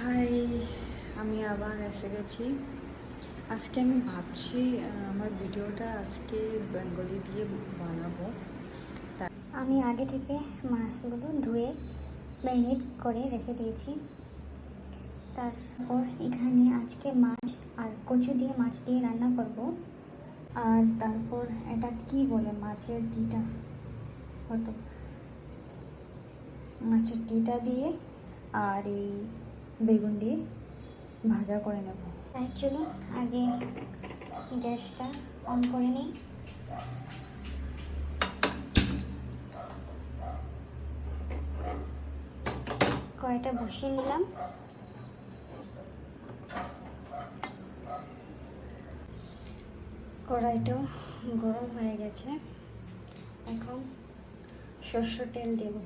High, আমি আবার এসে গেছি। আজকে আমি ভাবছি আমার ভিডিওটা আজকে বেঙ্গলি দিয়ে বানাবো। আমি আগে থেকে মাছগুলো ধুয়ে ম্যারিনেট করে রেখে দিয়েছি। তারপর এখানে আজকে মাছ আর কচু দিয়ে মাছ দিয়ে রান্না করব। আর তারপর এটা কি বলে মাছের ডিটা, হয়তো মাছের ডিটা দিয়ে আর এই বেগুন দিয়ে ভাজা করে নেব। তাই চলুন আগে গ্যাসটা অন করে নিই। কড়াইটা বসিয়ে নিলাম। কড়াইটাও গরম হয়ে গেছে। এখন সরষের তেল দেব।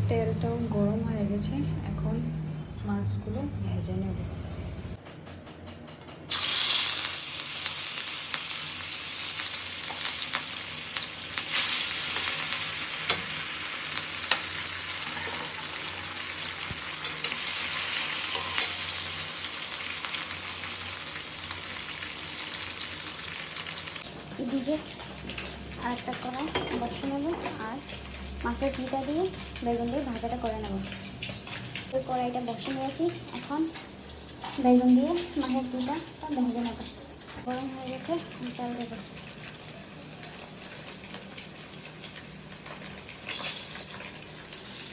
তেলটাও গরম হয়ে গেছে, এখন মাছগুলো ভেজে নেব। এদিকে আরেকটা কড়াই বসিয়ে নেব আর মাছের ডিটা দিয়ে বেগুন দিয়ে ভাজাটা করে নেব। ওই কড়াইটা বসিয়ে নিয়েছি, এখন বেগুন দিয়ে মাছের ডিটা ভেজে নেব। গরম হয়ে গেছে, চাল দেবো।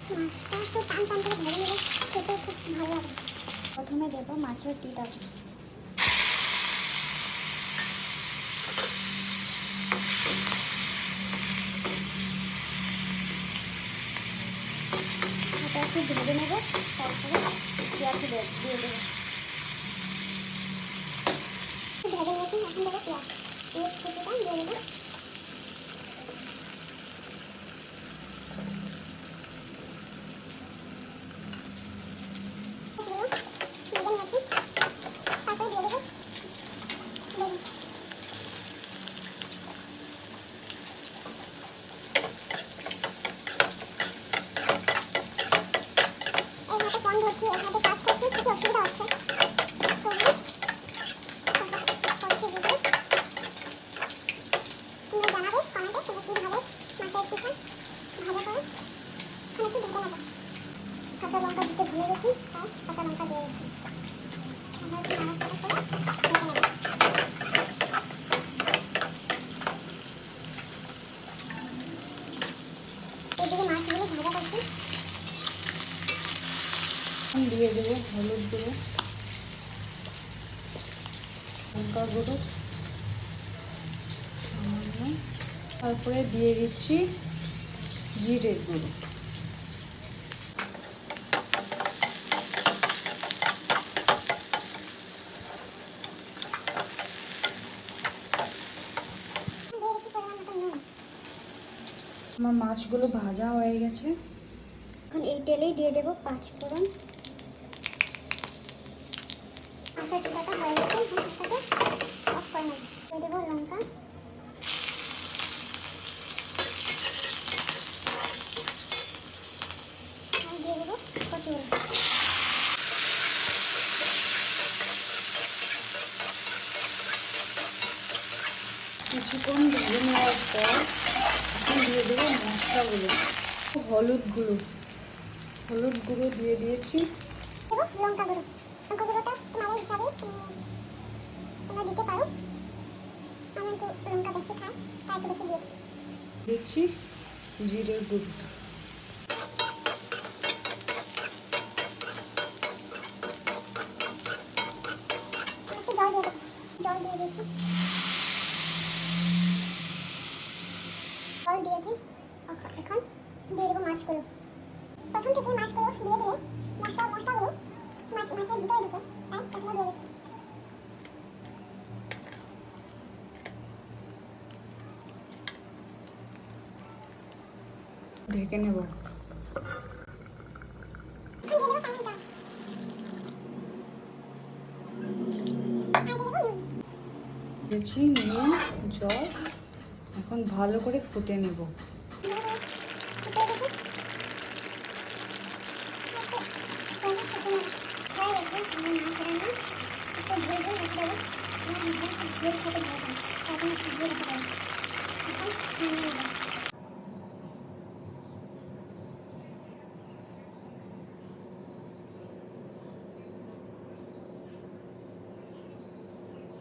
মাছটা একটু টান টান করে ভেজে নেব, খেতে খুব ভালো লাগে। প্রথমে দেবো মাছের ডিটা। এটা একটু ভেজে নেব, তারপরে পেঁয়াজ দিয়ে দেবো। ভেজে নিয়েছি, এখন দেবো পেঁয়াজ। পেঁয়াজ কুচিটা দিয়ে দেবো। তারপরে দিয়ে দেবো বেগুন। এই হাতে ফোন ধরছি, এই হাতে কাজ করছি, কিছু অসুবিধা হচ্ছে। তোমরা জানাবে কমেন্টে তোমরা কীভাবে মাছের পিঠা ভাজা করো। আমি একটু ভেজে নেবো। কাঁচা লঙ্কা দিতে ভুলে গেছি, তাই কাঁচা লঙ্কা দিয়ে দিচ্ছি। আমরা একটু নাড়াচাড়া করে ভেজে নেবো। এদিকে মাছগুলো ভাজা করছি। দিয়ে দেবো হলুদ গুঁড়ো, লঙ্কা গুঁড়ো সামান্য, তারপরে দিয়ে দিচ্ছি জিরের গুঁড়ো। আমার মাছগুলো ভাজা হয়ে গেছে। এখন এই তেলেই দিয়ে দেবো 5 ফোড়ন। মাছের টিকাটা হয়ে গেছে, এটাকে অফ করে নেব। দিয়ে দেবো লঙ্কা, আর দিয়ে দেবো কচুরি। কিছুক্ষণ ভেজে নেওয়ার পর এখন দিয়ে দেবো মশলাগুলো। হলুদ গুঁড়ো দিয়ে দিয়েছি। দেবো লঙ্কা গুঁড়ো। লঙ্কা গুঁড়োটা তোমাদের হিসাবে তোমরা দিতে পারো। আমি একটু লঙ্কা বেশি খাই, তাই একটু বেশি দিয়েছি। দিচ্ছি জিরের গুঁড়োটা। একটু জল দিয়ে দেবো। জল দিয়ে দিয়েছি। জল দিয়েছি। এখন দিয়ে দেবো মাছগুলো। প্রথম থেকে মাছগুলো দিয়ে দিলে মশলাগুলো মাছের ভিতরে ঢুকে, তাই প্রথমে দিয়ে দিচ্ছি। ঢেকে নেব। এখন দিয়ে দেবো পানি জল। আর দিয়ে দেবো দিয়েছি নুন, জল, এখন ভালো করে ফুটে নেব। এখন